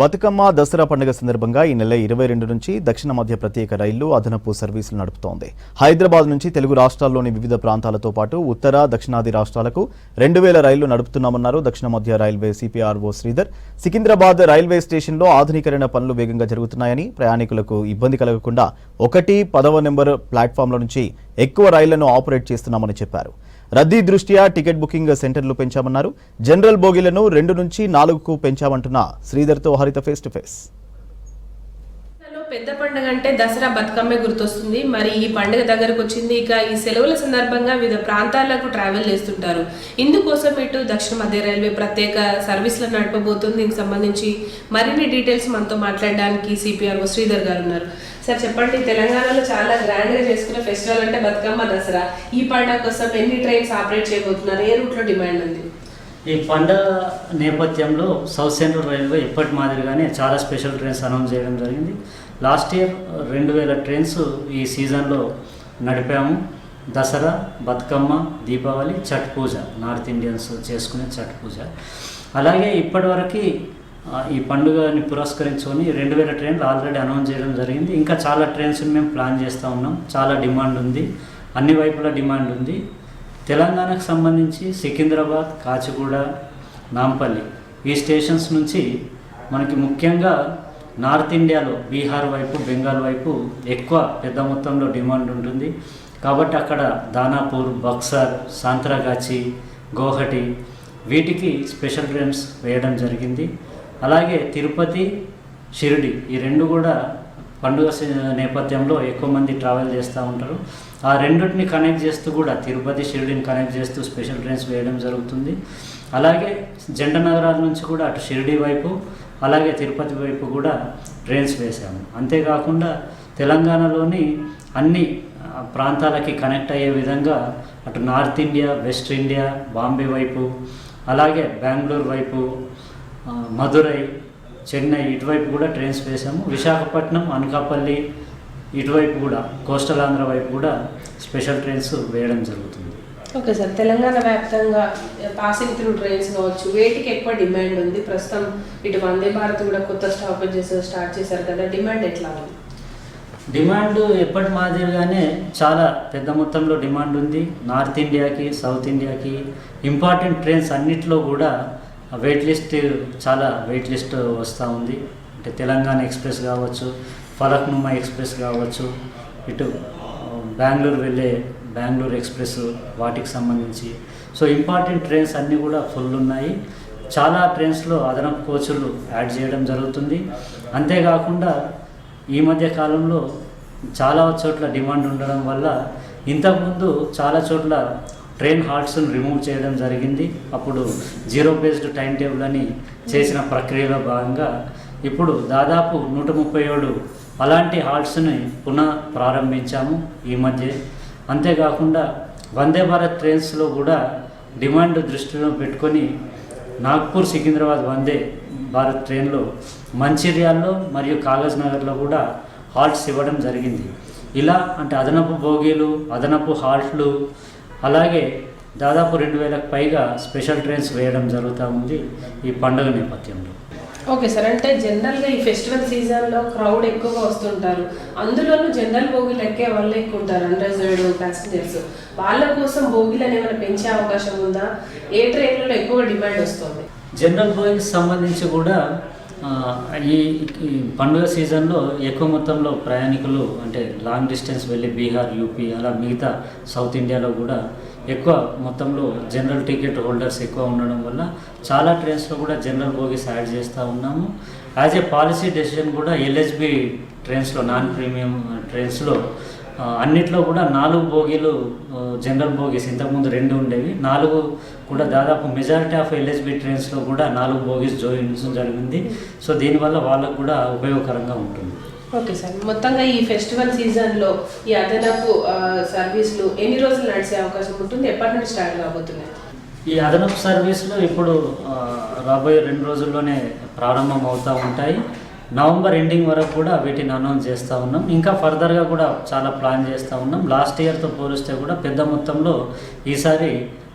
బతుకమ్మ దసరా పండుగ సందర్భంగా ఈ నెల 22 నుంచి దక్షిణ మధ్య ప్రత్యేక రైళ్లు అదనపు సర్వీసులు నడుపుతోంది. హైదరాబాద్ నుంచి తెలుగు రాష్ట్రాల్లోని వివిధ ప్రాంతాలతో పాటు ఉత్తర దక్షిణాది రాష్ట్రాలకు 2000 రైళ్లు నడుపుతున్నామన్నారు దక్షిణ మధ్య railway CPRO Sridhar. Secunderabad railway స్టేషన్లో ఆధునీకరణ పనులు వేగంగా జరుగుతున్నాయని, ప్రయాణికులకు ఇబ్బంది కలగకుండా 1-10వ నెంబర్ ప్లాట్ఫామ్ల నుంచి ఎక్కువ రైళ్లను ఆపరేట్ చేస్తున్నామని చెప్పారు. రద్దీ దృష్ట్యా టికెట్ బుకింగ్ సెంటర్లు పెంచామన్నారు. జనరల్ బోగీలను 2 నుంచి 4కు పెంచామంటున్న శ్రీధర్తో హరిత ఫేస్ టు ఫేస్. పెద్ద పండుగ అంటే దసరా బతుకమ్మే గుర్తొస్తుంది. మరి ఈ పండుగ దగ్గరకు వచ్చింది. ఇక ఈ సెలవుల సందర్భంగా వివిధ ప్రాంతాలకు ట్రావెల్ చేస్తుంటారు. ఇందుకోసం ఇటు దక్షిణ మధ్య రైల్వే ప్రత్యేక సర్వీసులను నడపబోతుంది. దీనికి సంబంధించి మరిన్ని డీటెయిల్స్ మనతో మాట్లాడడానికి సిపిఆర్ఓ శ్రీధర్ గారు ఉన్నారు. సార్ చెప్పండి, తెలంగాణలో చాలా గ్రాండ్గా చేసుకునే ఫెస్టివల్ అంటే బతుకమ్మ దసరా. ఈ పండుగ కోసం ఎన్ని ట్రైన్స్ ఆపరేట్ చేయబోతున్నారు? ఏ రూట్లో డిమాండ్ ఉంది? ఈ పండుగ నేపథ్యంలో సౌత్ సెంట్రల్ రైల్వే ఎప్పటి మాదిరిగానే చాలా స్పెషల్ ట్రైన్స్ అనౌన్స్ చేయడం జరిగింది. లాస్ట్ ఇయర్ 2000 ట్రైన్స్ ఈ సీజన్లో నడిపాము. దసరా, బతుకమ్మ, దీపావళి, ఛట్ పూజ, నార్త్ ఇండియన్స్ చేసుకునే ఛట్ పూజ. అలాగే ఇప్పటివరకు ఈ పండుగని పురస్కరించుకొని 2000 ట్రైన్లు ఆల్రెడీ అనౌన్స్ చేయడం జరిగింది. ఇంకా చాలా ట్రైన్స్ మేము ప్లాన్ చేస్తూ ఉన్నాం. చాలా డిమాండ్ ఉంది, అన్ని వైపుల డిమాండ్ ఉంది. తెలంగాణకు సంబంధించి సికింద్రాబాద్, కాచిగూడ, నాంపల్లి ఈ స్టేషన్స్ నుంచి మనకి ముఖ్యంగా నార్త్ ఇండియాలో బీహార్ వైపు, బెంగాల్ వైపు ఎక్కువ పెద్ద మొత్తంలో డిమాండ్ ఉంటుంది. కాబట్టి అక్కడ దానాపూర్, బక్సర్, సాంత్రాగాచి, గౌహటి వీటికి స్పెషల్ ట్రైన్స్ వేయడం జరిగింది. అలాగే తిరుపతి, షిరిడి ఈ రెండు కూడా పండుగ నేపథ్యంలో ఎక్కువ మంది ట్రావెల్ చేస్తూ ఉంటారు. ఆ రెండింటిని కనెక్ట్ చేస్తూ కూడా తిరుపతి, షిరిడిని కనెక్ట్ చేస్తూ స్పెషల్ ట్రైన్స్ వేయడం జరుగుతుంది. అలాగే జంట నగరాల నుంచి కూడా అటు షిరిడి వైపు అలాగే తిరుపతి వైపు కూడా ట్రైన్స్ వేసాము. అంతేకాకుండా తెలంగాణలోని అన్ని ప్రాంతాలకి కనెక్ట్ అయ్యే విధంగా అటు north India, west India, Bombay వైపు, అలాగే బెంగళూరు వైపు, మదురై, చెన్నై ఇటువైపు కూడా ట్రైన్స్ వేసాము. విశాఖపట్నం, అనకాపల్లి ఇటువైపు కూడా కోస్టల్ ఆంధ్ర వైపు కూడా స్పెషల్ ట్రైన్స్ వేయడం జరుగుతుంది. ఓకే సార్, తెలంగాణ వ్యాప్తంగా పాసింగ్ త్రూ ట్రైన్స్ కావచ్చు, వేటికి ఎక్కువ డిమాండ్ ఉంది? ప్రస్తుతం ఇటు వందే భారత్ కూడా కొత్త స్టాపేజెస్ స్టార్ట్ చేశారు కదా, డిమాండ్ ఎట్లా ఉంది? డిమాండ్ ఎప్పటి మాదిరిగానే చాలా పెద్ద మొత్తంలో డిమాండ్ ఉంది. నార్త్ ఇండియాకి, సౌత్ ఇండియాకి ఇంపార్టెంట్ ట్రైన్స్ అన్నిట్లో కూడా వెయిట్ లిస్ట్, చాలా వెయిట్ లిస్ట్ వస్తూ ఉంది. అంటే తెలంగాణ ఎక్స్ప్రెస్ కావచ్చు, ఫలక్నుమా ఎక్స్ప్రెస్ కావచ్చు, ఇటు బెంగళూరు వెళ్ళే బెంగళూరు ఎక్స్ప్రెస్ వాటికి సంబంధించి. సో ఇంపార్టెంట్ ట్రైన్స్ అన్నీ కూడా ఫుల్ ఉన్నాయి. చాలా ట్రైన్స్లో అదనపు కోచులు యాడ్ చేయడం జరుగుతుంది. అంతేకాకుండా ఈ మధ్య కాలంలో చాలా చోట్ల డిమాండ్ ఉండడం వల్ల ఇంతకుముందు చాలా చోట్ల ట్రైన్ హాల్ట్స్ను రిమూవ్ చేయడం జరిగింది. అప్పుడు జీరో బేస్డ్ టైం టేబుల్ అని చేసిన ప్రక్రియలో భాగంగా ఇప్పుడు దాదాపు 137 అలాంటి హాల్ట్స్ని పునః ప్రారంభించాము ఈ మధ్య. అంతేకాకుండా వందే భారత్ ట్రైన్స్లో కూడా డిమాండ్ దృష్టిలో పెట్టుకొని నాగ్పూర్, సికింద్రాబాద్ వందే భారత్ ట్రైన్లో మంచిర్యాల్లో మరియు కాగజ్ నగర్లో కూడా హాల్ట్స్ ఇవ్వడం జరిగింది. ఇలా అంటే అదనపు బోగీలు, అదనపు హాల్ట్లు, అలాగే దాదాపు 2000కు పైగా స్పెషల్ ట్రైన్స్ వేయడం జరుగుతూ ఉంది ఈ పండుగ నేపథ్యంలో. ఓకే సార్, అంటే జనరల్గా ఈ ఫెస్టివల్ సీజన్లో క్రౌడ్ ఎక్కువగా వస్తుంటారు. అందులోనూ జనరల్ బోగీలు ఎక్కే వాళ్ళు ఎక్కువ ఉంటారు, అన్రిజర్వ్డ్ ప్యాసింజర్స్. వాళ్ళ కోసం బోగీలను ఏమైనా పెంచే అవకాశం ఉందా? ఏ ట్రైన్లలో ఎక్కువ డిమాండ్ వస్తుంది? జనరల్ బోగీకి సంబంధించి కూడా ఈ పండుగ సీజన్లో ఎక్కువ మొత్తంలో ప్రయాణికులు అంటే లాంగ్ డిస్టెన్స్ వెళ్ళి బీహార్, యూపీ అలా మిగతా సౌత్ ఇండియాలో కూడా ఎక్కువ మొత్తంలో జనరల్ టికెట్ హోల్డర్స్ ఎక్కువ ఉండడం వల్ల చాలా ట్రైన్స్లో కూడా జనరల్ బోగీస్ యాడ్ చేస్తూ ఉన్నాము. యాజ్ ఏ పాలసీ డెసిషన్ కూడా ఎల్హెచ్బి ట్రైన్స్లో, నాన్ ప్రీమియం ట్రైన్స్లో అన్నిట్లో కూడా 4 బోగీలు జనరల్ బోగీస్, ఇంతకుముందు 2 ఉండేవి, 4 కూడా దాదాపు మెజారిటీ ఆఫ్ ఎల్హెచ్బి ట్రైన్స్లో కూడా 4 బోగీస్ జోడించడం జరిగింది. సో దీనివల్ల వాళ్ళకు కూడా ఉపయోగకరంగా ఉంటుంది. ఓకే సార్, మొత్తంగా ఈ ఫెస్టివల్ సీజన్లో ఈ అదనపు సర్వీసులు ఎన్ని రోజులు నడిచే అవకాశం ఉంటుంది? ఎప్పటి నుంచి స్టార్ట్ కాబోతున్నాయి? ఈ అదనపు సర్వీసులు ఇప్పుడు రాబోయే 2 రోజుల్లోనే ప్రారంభం అవుతూ ఉంటాయి. నవంబర్ ఎండింగ్ వరకు కూడా వీటిని అనౌన్స్ చేస్తూ ఉన్నాం. ఇంకా ఫర్దర్గా కూడా చాలా ప్లాన్ చేస్తూ ఉన్నాం. లాస్ట్ ఇయర్తో పోలిస్తే కూడా పెద్ద మొత్తంలో ఈసారి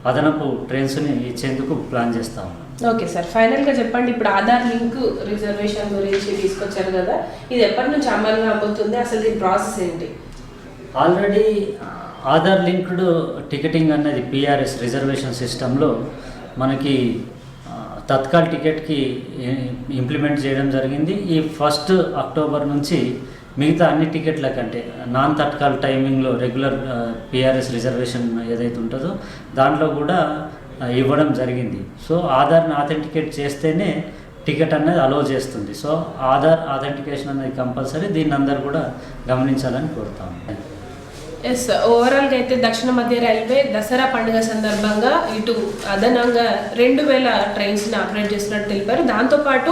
అదనపు ట్రైన్స్ని ఇచ్చేందుకు ప్లాన్ చేస్తూ ఉన్నాం. ఓకే సార్, ఫైనల్గా చెప్పండి, ఇప్పుడు ఆధార్ లింక్ రిజర్వేషన్ గురించి తీసుకొచ్చారు కదా, ఇది ఎప్పటి నుంచి అమలు కాబోతుంది, అసలు దీని ప్రాసెస్ ఏంటి? ఆల్రెడీ ఆధార్ లింక్డ్ టికెటింగ్ అన్నది పిఆర్ఎస్ రిజర్వేషన్ సిస్టంలో మనకి తత్కాల్ టికెట్కి ఇంప్లిమెంట్ చేయడం జరిగింది. ఈ 1 అక్టోబర్ నుంచి మిగతా అన్ని టికెట్ల కంటే నాన్ తత్కాల్ టైమింగ్లో రెగ్యులర్ పిఆర్ఎస్ రిజర్వేషన్ ఏదైతే ఉంటుందో దాంట్లో కూడా ఇవ్వడం జరిగింది. సో ఆధార్ని ఆథెంటికేట్ చేస్తేనే టికెట్ అనేది అలో చేస్తుంది. సో ఆధార్ ఆథెంటికేషన్ అనేది కంపల్సరీ, దీన్ని అందరూ కూడా గమనించాలని కోరుతాము. ఎస్, ఓవరాల్గా అయితే దక్షిణ మధ్య రైల్వే దసరా పండుగ సందర్భంగా ఇటు అదనంగా 2000 ట్రైన్స్ని ఆపరేట్ చేస్తున్నట్టు తెలిపారు. దాంతోపాటు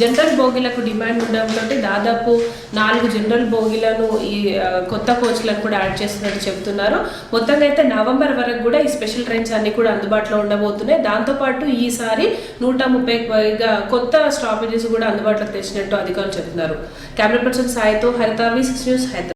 జనరల్ బోగీలకు డిమాండ్ ఉండడంతో దాదాపు 4 జనరల్ బోగీలను ఈ కొత్త కోచ్లను కూడా యాడ్ చేస్తున్నట్టు చెప్తున్నారు. మొత్తంగా అయితే నవంబర్ వరకు కూడా ఈ స్పెషల్ ట్రైన్స్ అన్ని కూడా అందుబాటులో ఉండబోతున్నాయి. దాంతోపాటు ఈసారి 130కి పైగా కొత్త స్టాపేజెస్ కూడా అందుబాటులోకి తెచ్చినట్టు అధికారులు చెప్తున్నారు. కెమెరా పర్సన్ సాయితో హరిత, V6 న్యూస్, హైదరాబాద్.